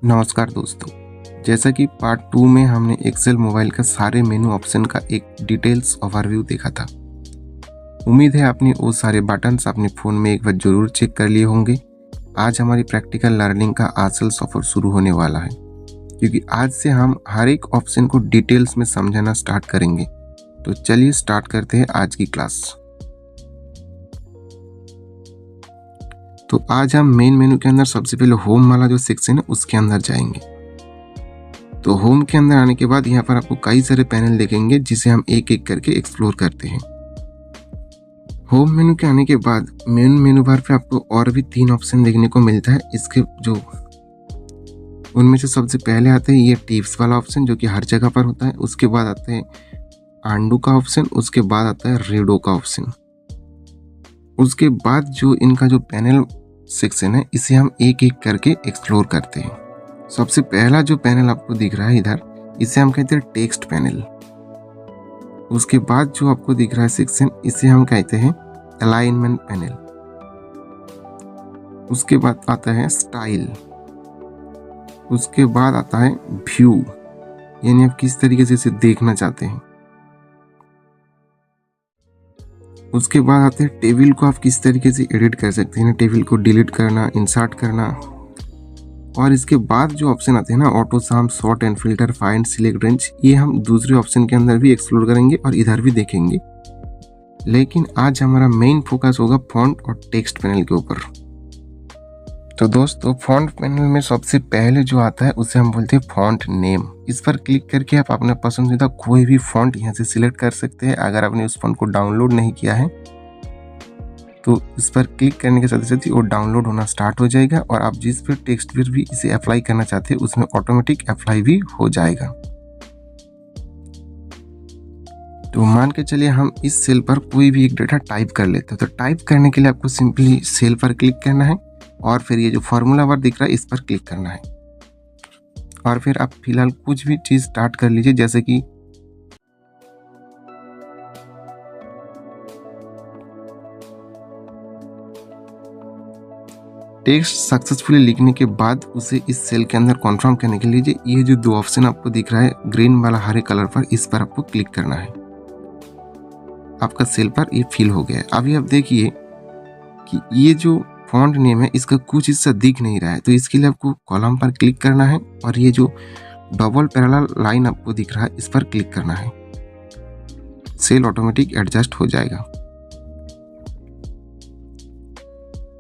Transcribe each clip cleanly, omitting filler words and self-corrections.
नमस्कार दोस्तों। जैसा कि पार्ट 2 में हमने एक्सेल मोबाइल का सारे मेनू ऑप्शन का एक डिटेल्स ओवरव्यू देखा था। उम्मीद है आपने वो सारे बटन्स अपने फ़ोन में एक बार ज़रूर चेक कर लिए होंगे। आज हमारी प्रैक्टिकल लर्निंग का असल सफ़र शुरू होने वाला है, क्योंकि आज से हम हर एक ऑप्शन को डिटेल्स में समझना स्टार्ट करेंगे। तो चलिए स्टार्ट करते हैं आज की क्लास। तो आज हम मेन मेनू के अंदर सबसे पहले होम वाला जो सेक्शन है उसके अंदर जाएंगे। तो होम के अंदर आने के बाद यहाँ पर आपको कई सारे पैनल देखेंगे जिसे हम एक एक करके एक्सप्लोर करते हैं। होम मेनू के आने के बाद मेन मेनू बार पे आपको और भी 3 ऑप्शन देखने को मिलता है। इसके जो उनमें से सबसे पहले आता है ये टिप्स वाला ऑप्शन, जो कि हर जगह पर होता है। उसके बाद आता है आंडू का ऑप्शन, उसके बाद आता है रीडो का ऑप्शन। उसके बाद जो इनका जो पैनल सेक्शन है इसे हम एक एक करके एक्सप्लोर करते हैं। सबसे पहला जो पैनल आपको दिख रहा है इधर, इसे हम कहते हैं टेक्स्ट पैनल। उसके बाद जो आपको दिख रहा है सेक्शन, इसे हम कहते हैं अलाइनमेंट पैनल। उसके बाद आता है स्टाइल। उसके बाद आता है व्यू, यानी आप किस तरीके से इसे देखना चाहते हैं। उसके बाद आते हैं टेबल को आप किस तरीके से एडिट कर सकते हैं, टेबल को डिलीट करना, इंसर्ट करना। और इसके बाद जो ऑप्शन आते हैं ना, auto some, sort and filter, find, select, range, ये हम दूसरे ऑप्शन के अंदर भी एक्सप्लोर करेंगे और इधर भी देखेंगे। लेकिन आज हमारा मेन फोकस होगा फॉन्ट और टेक्स्ट पैनल के ऊपर। तो दोस्तों, फॉन्ट पैनल में सबसे पहले जो आता है उसे हम बोलते हैं फॉन्ट नेम। इस पर क्लिक करके आप अपना पसंदीदा कोई भी फॉन्ट यहाँ से सिलेक्ट कर सकते हैं। अगर आपने उस फॉन्ट को डाउनलोड नहीं किया है तो इस पर क्लिक करने के साथ साथ ही वो डाउनलोड होना स्टार्ट हो जाएगा, और आप जिस पर टेक्स्ट पर भी इसे अप्लाई करना चाहते हैं उसमें ऑटोमेटिक अप्लाई भी हो जाएगा। तो मान के चलिए हम इस सेल पर कोई भी एक डेटा टाइप कर लेते हैं। तो टाइप करने के लिए आपको सिंपली सेल पर क्लिक करना है और फिर ये जो फॉर्मूला बार दिख रहा है इस पर क्लिक करना है, और फिर आप फिलहाल कुछ भी चीज़ स्टार्ट कर लीजिए। जैसे कि टेक्स्ट सक्सेसफुली लिखने के बाद उसे इस सेल के अंदर कॉन्फर्म करने के लिए ये जो 2 ऑप्शन आपको दिख रहा है ग्रीन वाला हरे कलर पर, इस पर आपको क्लिक करना है। आपका सेल पर ये फिल हो गया है। अभी आप देखिए कि ये जो फॉन्ट नेम है इसका कुछ हिस्सा दिख नहीं रहा है, तो इसके लिए आपको कॉलम पर क्लिक करना है और ये जो डबल पैरेलल लाइन आपको दिख रहा है इस पर क्लिक करना है। सेल ऑटोमेटिक एडजस्ट हो जाएगा।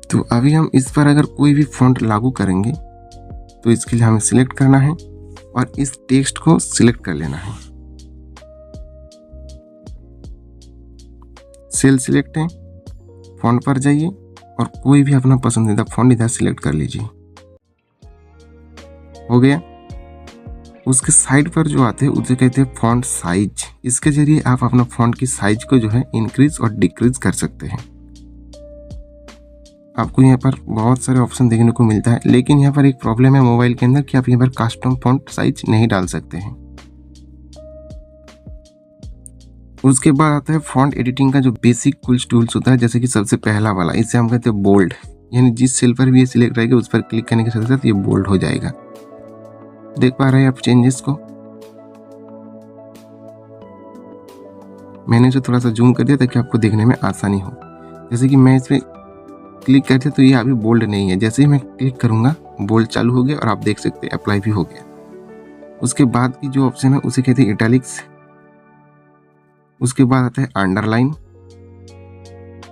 तो अभी हम इस पर अगर कोई भी फॉन्ट लागू करेंगे तो इसके लिए हमें सिलेक्ट करना है और इस टेक्स्ट को सिलेक्ट कर लेना है। सेल सिलेक्ट है, फॉन्ट पर जाइए और कोई भी अपना पसंदीदा फॉन्ट इधर सिलेक्ट कर लीजिए। हो गया। उसके साइड पर जो आते हैं उसे कहते हैं फॉन्ट साइज। इसके जरिए आप अपना फॉन्ट की साइज को जो है इंक्रीज और डिक्रीज कर सकते हैं। आपको यहाँ पर बहुत सारे ऑप्शन देखने को मिलता है, लेकिन यहाँ पर एक प्रॉब्लम है मोबाइल के अंदर कि आप यहाँ पर कस्टम फॉन्ट साइज नहीं डाल सकते हैं। उसके बाद आता है फॉन्ट एडिटिंग का जो बेसिक कुछ टूल्स होता है, जैसे कि सबसे पहला वाला, इसे हम कहते हैं बोल्ड। यानी जिस सेल पर भी ये सिलेक्ट रहेगा उस पर क्लिक करने के साथ साथ ये बोल्ड हो जाएगा। देख पा रहे हैं आप चेंजेस को? मैंने इसे थोड़ा सा जूम कर दिया ताकि आपको देखने में आसानी हो। जैसे कि मैं इस पर क्लिक करते तो ये अभी बोल्ड नहीं है, जैसे ही मैं क्लिक करूंगा बोल्ड चालू हो गया और आप देख सकते हैं अप्लाई भी हो गया। उसके बाद की जो ऑप्शन है उसे कहते हैं इटैलिक्स। उसके बाद आता है अंडरलाइन।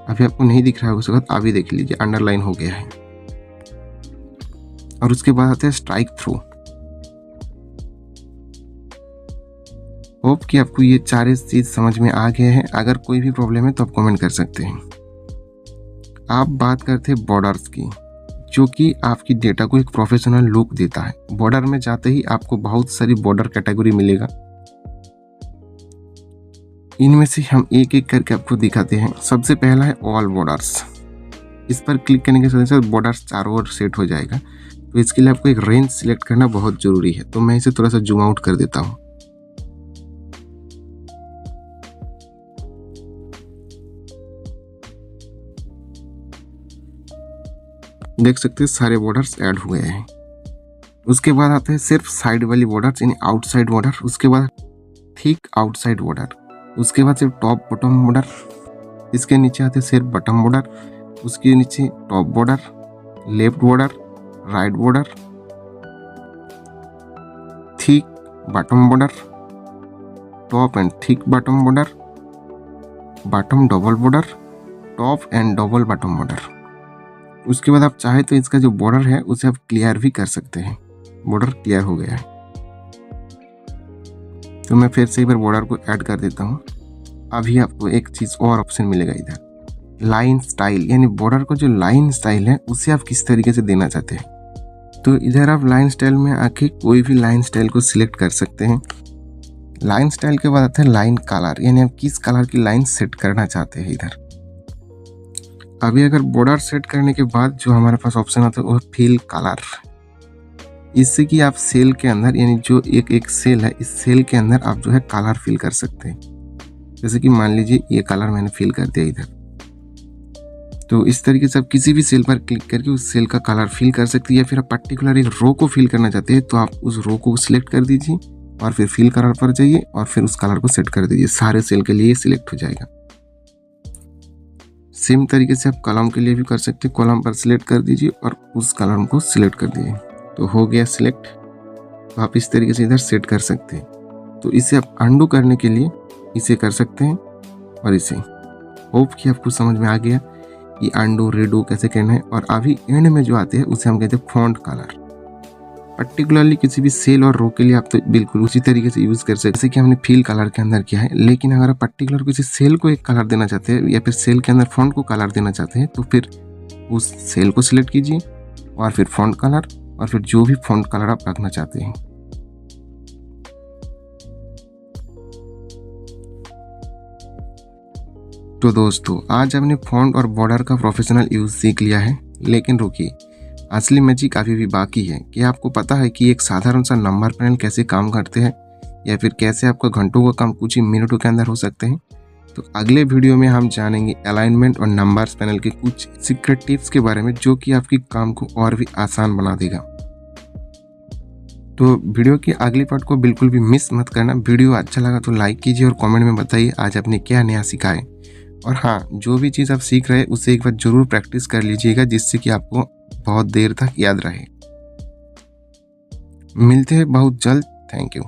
अभी आपको नहीं दिख रहा है उसके बाद अभी देख लीजिए अंडरलाइन हो गया है। और उसके बाद आता है स्ट्राइक थ्रू। होप कि आपको ये चारे चीज समझ में आ गए हैं। अगर कोई भी प्रॉब्लम है तो आप कमेंट कर सकते हैं। आप बात करते हैं बॉर्डर्स की, जो कि आपकी डेटा को एक प्रोफेशनल लुक देता है। बॉर्डर में जाते ही आपको बहुत सारी बॉर्डर कैटेगरी मिलेगा। इनमें से हम एक एक करके आपको दिखाते हैं। सबसे पहला है ऑल बॉर्डर्स। इस पर क्लिक करने के साथ साथ बॉर्डर्स चारों ओर सेट हो जाएगा। तो इसके लिए आपको एक रेंज सिलेक्ट करना बहुत जरूरी है। तो मैं इसे थोड़ा सा जूम आउट कर देता हूँ। देख सकते हैं सारे बॉर्डर्स ऐड हुए हैं। उसके बाद आते हैं सिर्फ साइड वाली बॉर्डर यानी आउटसाइड बॉर्डर, उसके बाद थिक आउटसाइड बॉर्डर, उसके बाद सिर्फ टॉप बॉटम बॉर्डर, इसके नीचे आते हैं सिर्फ बॉटम बॉर्डर, उसके नीचे top border, left border, right border, thick bottom border, top and thick bottom border, bottom double border, top and double bottom border. उसके बाद आप चाहे तो इसका जो बॉर्डर है उसे आप क्लियर भी कर सकते हैं। बॉर्डर क्लियर हो गया है तो मैं फिर से एक बार बॉर्डर को ऐड कर देता हूँ। अभी आपको एक चीज़ और ऑप्शन मिलेगा इधर, लाइन स्टाइल, यानी बॉर्डर को जो लाइन स्टाइल है उसे आप किस तरीके से देना चाहते हैं। तो इधर आप लाइन स्टाइल में आके कोई भी लाइन स्टाइल को सिलेक्ट कर सकते हैं। लाइन स्टाइल के बाद आता है लाइन कलर, यानी आप किस कलर की लाइन सेट करना चाहते हैं इधर। अभी अगर बॉर्डर सेट करने के बाद जो हमारे पास ऑप्शन आता है वो फिल कलर, इससे कि आप सेल के अंदर यानी जो एक सेल है इस सेल के अंदर आप जो है कलर फिल कर सकते हैं। जैसे कि मान लीजिए ये कलर मैंने फिल कर दिया इधर, तो इस तरीके से आप किसी भी सेल पर क्लिक करके उस सेल का कलर फिल कर सकते हैं। या फिर आप पर्टिकुलर एक रो को फिल करना चाहते हैं तो आप उस रो को सिलेक्ट कर दीजिए और फिर फिल कलर पर जाइए और फिर उस कलर को सेट कर दीजिए, सारे सेल के लिए सिलेक्ट हो जाएगा। सेम तरीके से आप कॉलम के लिए भी कर सकते हैं, कॉलम पर सिलेक्ट कर दीजिए और उस कॉलम को सिलेक्ट कर दीजिए तो हो गया सिलेक्ट। तो आप इस तरीके से इधर सेट कर सकते हैं। तो इसे आप अंडू करने के लिए इसे कर सकते हैं और इसे। होप कि आपको समझ में आ गया कि अंडू रीडू कैसे करना है। और अभी एंड में जो आते हैं उसे हम कहते हैं फॉन्ट कलर। पर्टिकुलरली किसी भी सेल और रो के लिए आप तो बिल्कुल उसी तरीके से यूज़ कर सकते हैं जैसे कि हमने फिल कलर के अंदर किया है। लेकिन अगर आप पर्टिकुलर किसी सेल को एक कलर देना चाहते हैं या फिर सेल के अंदर फॉन्ट को कलर देना चाहते हैं तो फिर उस सेल को सिलेक्ट कीजिए और फिर फॉन्ट कलर और फिर जो भी फॉन्ट कलर आप रखना चाहते हैं। तो दोस्तों आज हमने फॉन्ट और बॉर्डर का प्रोफेशनल यूज सीख लिया है, लेकिन रुकिए, असली मैजिक अभी भी बाकी है। क्या आपको पता है कि एक साधारण सा नंबर पैनल कैसे काम करते हैं या फिर कैसे आपका घंटों का काम कुछ ही मिनटों के अंदर हो सकते हैं। तो अगले वीडियो में हम जानेंगे अलाइनमेंट और नंबर्स पैनल के कुछ सीक्रेट टिप्स के बारे में जो कि आपकी काम को और भी आसान बना देगा। तो वीडियो की अगली पार्ट को बिल्कुल भी मिस मत करना। वीडियो अच्छा लगा तो लाइक कीजिए और कमेंट में बताइए आज आपने क्या नया सीखा है। और हाँ, जो भी चीज़ आप सीख रहे हैं उसे एक बार जरूर प्रैक्टिस कर लीजिएगा जिससे कि आपको बहुत देर तक याद रहे। मिलते हैं बहुत जल्द। Thank you.